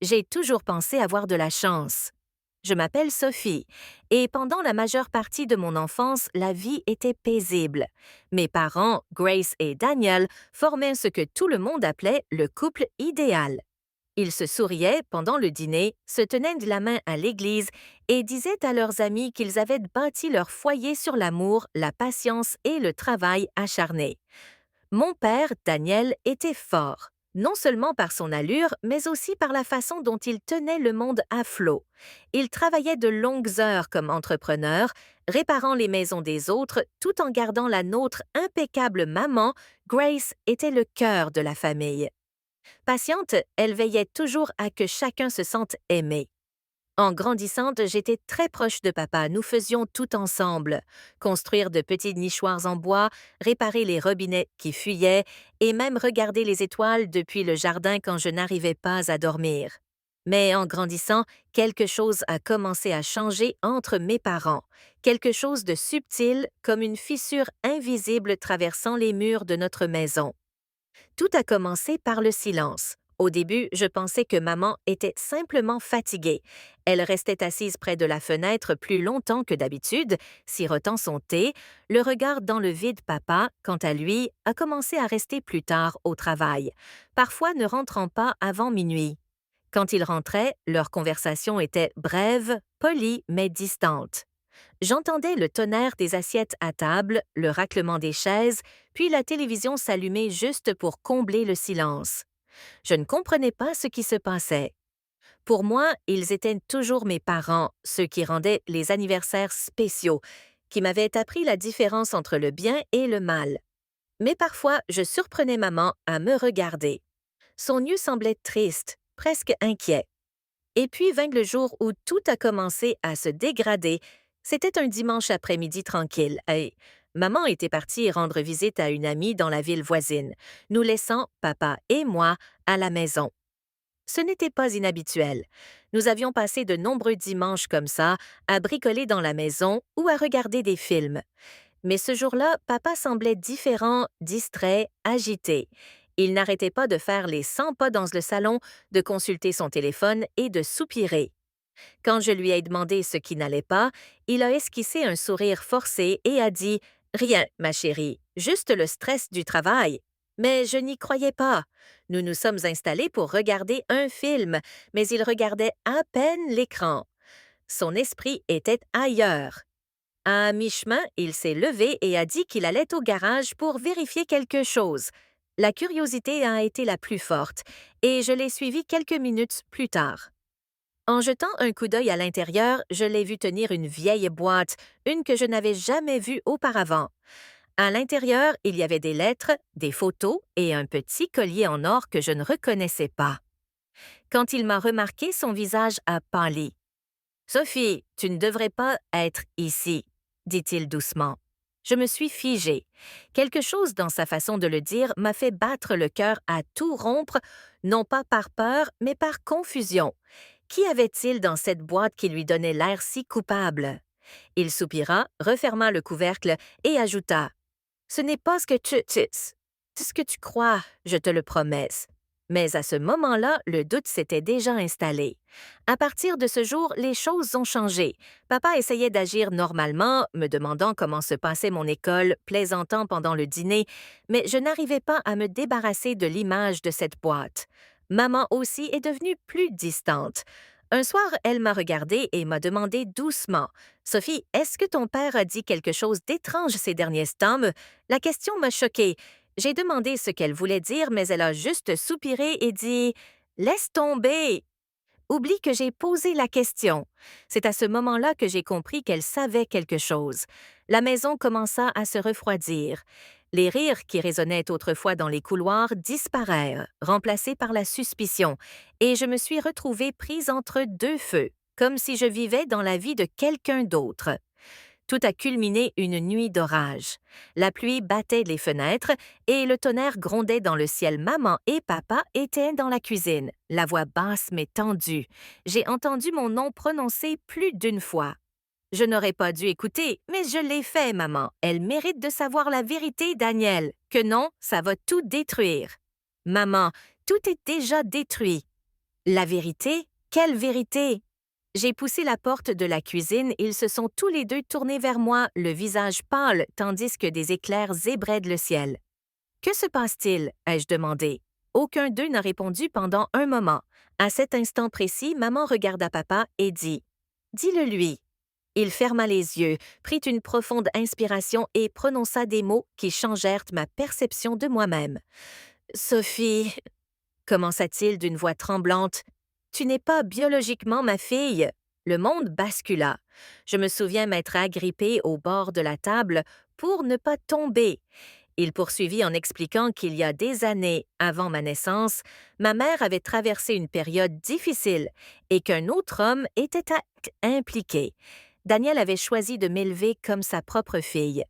J'ai toujours pensé avoir de la chance. Je m'appelle Sophie, et pendant la majeure partie de mon enfance, la vie était paisible. Mes parents, Grace et Daniel, formaient ce que tout le monde appelait le couple idéal. Ils se souriaient pendant le dîner, se tenaient de la main à l'église et disaient à leurs amis qu'ils avaient bâti leur foyer sur l'amour, la patience et le travail acharné. Mon père, Daniel, était fort, non seulement par son allure, mais aussi par la façon dont il tenait le monde à flot. Il travaillait de longues heures comme entrepreneur, réparant les maisons des autres tout en gardant la nôtre impeccable maman. Grace était le cœur de la famille. Patiente, elle veillait toujours à que chacun se sente aimé. En grandissant, j'étais très proche de papa. Nous faisions tout ensemble. Construire de petits nichoirs en bois, réparer les robinets qui fuyaient et même regarder les étoiles depuis le jardin quand je n'arrivais pas à dormir. Mais en grandissant, quelque chose a commencé à changer entre mes parents. Quelque chose de subtil, comme une fissure invisible traversant les murs de notre maison. Tout a commencé par le silence. Au début, je pensais que maman était simplement fatiguée. Elle restait assise près de la fenêtre plus longtemps que d'habitude, sirotant son thé, le regard dans le vide. Papa, quant à lui, a commencé à rester plus tard au travail, parfois ne rentrant pas avant minuit. Quand il rentrait, leur conversation était brève, polie mais distante. J'entendais le tonnerre des assiettes à table, le raclement des chaises, puis la télévision s'allumait juste pour combler le silence. Je ne comprenais pas ce qui se passait. Pour moi, ils étaient toujours mes parents, ceux qui rendaient les anniversaires spéciaux, qui m'avaient appris la différence entre le bien et le mal. Mais parfois, je surprenais maman à me regarder. Son yeux semblait triste, presque inquiet. Et puis vint le jour où tout a commencé à se dégrader. C'était un dimanche après-midi tranquille. Et maman était partie rendre visite à une amie dans la ville voisine, nous laissant, papa et moi, à la maison. Ce n'était pas inhabituel. Nous avions passé de nombreux dimanches comme ça, à bricoler dans la maison ou à regarder des films. Mais ce jour-là, papa semblait différent, distrait, agité. Il n'arrêtait pas de faire les 100 pas dans le salon, de consulter son téléphone et de soupirer. Quand je lui ai demandé ce qui n'allait pas, il a esquissé un sourire forcé et a dit « Rien, ma chérie, juste le stress du travail. » Mais je n'y croyais pas. Nous nous sommes installés pour regarder un film, mais il regardait à peine l'écran. Son esprit était ailleurs. À mi-chemin, il s'est levé et a dit qu'il allait au garage pour vérifier quelque chose. La curiosité a été la plus forte, et je l'ai suivi quelques minutes plus tard. En jetant un coup d'œil à l'intérieur, je l'ai vu tenir une vieille boîte, une que je n'avais jamais vue auparavant. À l'intérieur, il y avait des lettres, des photos et un petit collier en or que je ne reconnaissais pas. Quand il m'a remarqué, son visage a pâli. « Sophie, tu ne devrais pas être ici, » dit-il doucement. Je me suis figée. Quelque chose dans sa façon de le dire m'a fait battre le cœur à tout rompre, non pas par peur, mais par confusion. Qu'y avait-il dans cette boîte qui lui donnait l'air si coupable? Il soupira, referma le couvercle et ajouta « Ce n'est pas ce que tu crois, je te le promets. » Mais à ce moment-là, le doute s'était déjà installé. À partir de ce jour, les choses ont changé. Papa essayait d'agir normalement, me demandant comment se passait mon école, plaisantant pendant le dîner, mais je n'arrivais pas à me débarrasser de l'image de cette boîte. Maman aussi est devenue plus distante. Un soir, elle m'a regardée et m'a demandé doucement « Sophie, est-ce que ton père a dit quelque chose d'étrange ces derniers temps ?» La question m'a choquée. J'ai demandé ce qu'elle voulait dire, mais elle a juste soupiré et dit « Laisse tomber !» Oublie que j'ai posé la question. C'est à ce moment-là que j'ai compris qu'elle savait quelque chose. La maison commença à se refroidir. Les rires qui résonnaient autrefois dans les couloirs disparurent, remplacés par la suspicion, et je me suis retrouvée prise entre deux feux, comme si je vivais dans la vie de quelqu'un d'autre. Tout a culminé une nuit d'orage. La pluie battait les fenêtres et le tonnerre grondait dans le ciel. Maman et papa étaient dans la cuisine, la voix basse mais tendue. J'ai entendu mon nom prononcé plus d'une fois. Je n'aurais pas dû écouter, mais je l'ai fait, maman. Elle mérite de savoir la vérité, Daniel. Que non, ça va tout détruire. Maman, tout est déjà détruit. La vérité? Quelle vérité? J'ai poussé la porte de la cuisine, ils se sont tous les deux tournés vers moi, le visage pâle, tandis que des éclairs zébraient le ciel. Que se passe-t-il? Ai-je demandé. Aucun d'eux n'a répondu pendant un moment. À cet instant précis, maman regarda papa et dit « Dis-le lui ». Il ferma les yeux, prit une profonde inspiration et prononça des mots qui changèrent ma perception de moi-même. « Sophie, commença-t-il d'une voix tremblante, tu n'es pas biologiquement ma fille. Le monde bascula. Je me souviens m'être agrippée au bord de la table pour ne pas tomber. Il poursuivit en expliquant qu'il y a des années avant ma naissance, ma mère avait traversé une période difficile et qu'un autre homme était impliqué. Daniel avait choisi de m'élever comme sa propre fille,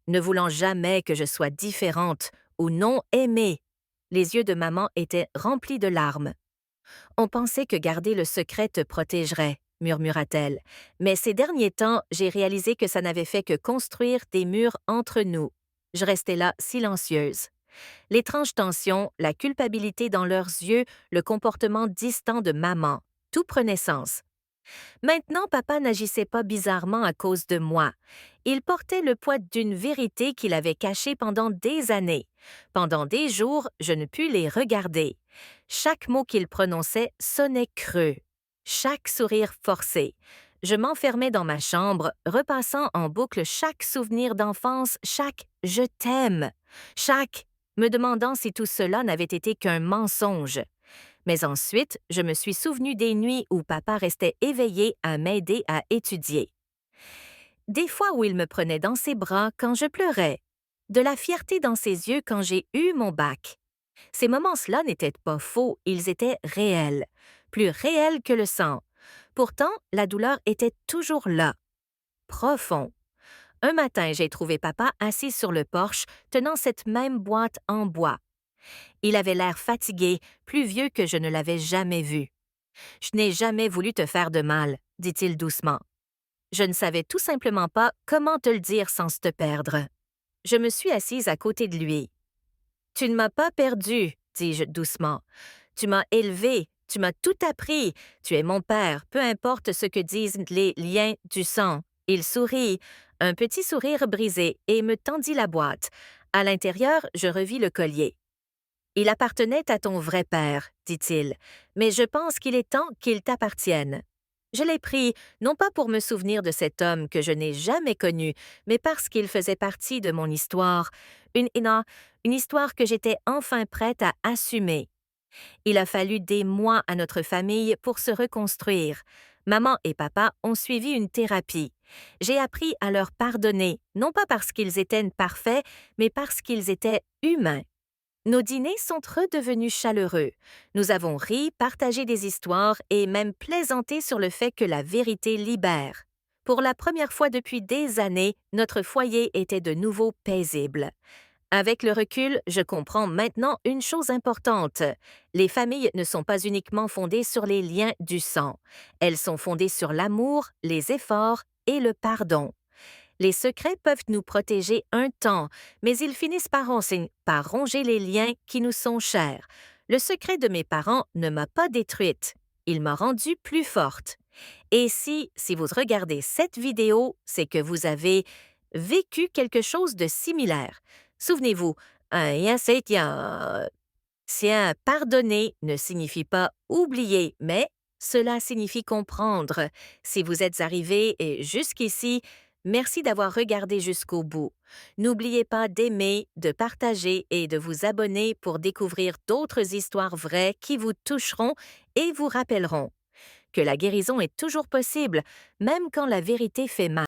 ne voulant jamais que je sois différente ou non aimée. Les yeux de maman étaient remplis de larmes. On pensait que garder le secret te protégerait, murmura-t-elle, mais ces derniers temps, j'ai réalisé que ça n'avait fait que construire des murs entre nous. Je restais là, silencieuse. L'étrange tension, la culpabilité dans leurs yeux, le comportement distant de maman, tout prenait sens. Maintenant, papa n'agissait pas bizarrement à cause de moi. Il portait le poids d'une vérité qu'il avait cachée pendant des années. Pendant des jours, je ne pus les regarder. Chaque mot qu'il prononçait sonnait creux. Chaque sourire forcé. Je m'enfermais dans ma chambre, repassant en boucle chaque souvenir d'enfance, chaque « je t'aime », chaque me demandant si tout cela n'avait été qu'un mensonge. Mais ensuite, je me suis souvenu des nuits où papa restait éveillé à m'aider à étudier. Des fois où il me prenait dans ses bras quand je pleurais. De la fierté dans ses yeux quand j'ai eu mon bac. Ces moments-là n'étaient pas faux, ils étaient réels. Plus réels que le sang. Pourtant, la douleur était toujours là. Profond. Un matin, j'ai trouvé papa assis sur le porche, tenant cette même boîte en bois. Il avait l'air fatigué, plus vieux que je ne l'avais jamais vu. « Je n'ai jamais voulu te faire de mal », dit-il doucement. Je ne savais tout simplement pas comment te le dire sans te perdre. Je me suis assise à côté de lui. « Tu ne m'as pas perdu, dis-je doucement. Tu m'as élevé, tu m'as tout appris. Tu es mon père, peu importe ce que disent les liens du sang. » Il sourit, un petit sourire brisé, et me tendit la boîte. À l'intérieur, je revis le collier. « Il appartenait à ton vrai père, dit-il, mais je pense qu'il est temps qu'il t'appartienne. » Je l'ai pris, non pas pour me souvenir de cet homme que je n'ai jamais connu, mais parce qu'il faisait partie de mon histoire, une histoire que j'étais enfin prête à assumer. Il a fallu des mois à notre famille pour se reconstruire. Maman et papa ont suivi une thérapie. J'ai appris à leur pardonner, non pas parce qu'ils étaient parfaits, mais parce qu'ils étaient humains. Nos dîners sont redevenus chaleureux. Nous avons ri, partagé des histoires et même plaisanté sur le fait que la vérité libère. Pour la première fois depuis des années, notre foyer était de nouveau paisible. Avec le recul, je comprends maintenant une chose importante. Les familles ne sont pas uniquement fondées sur les liens du sang. Elles sont fondées sur l'amour, les efforts et le pardon. Les secrets peuvent nous protéger un temps, mais ils finissent par ronger les liens qui nous sont chers. Le secret de mes parents ne m'a pas détruite. Il m'a rendue plus forte. Et si vous regardez cette vidéo, c'est que vous avez vécu quelque chose de similaire. Souvenez-vous, pardonner ne signifie pas oublier, mais cela signifie comprendre. Si vous êtes arrivé jusqu'ici, merci d'avoir regardé jusqu'au bout. N'oubliez pas d'aimer, de partager et de vous abonner pour découvrir d'autres histoires vraies qui vous toucheront et vous rappelleront que la guérison est toujours possible, même quand la vérité fait mal.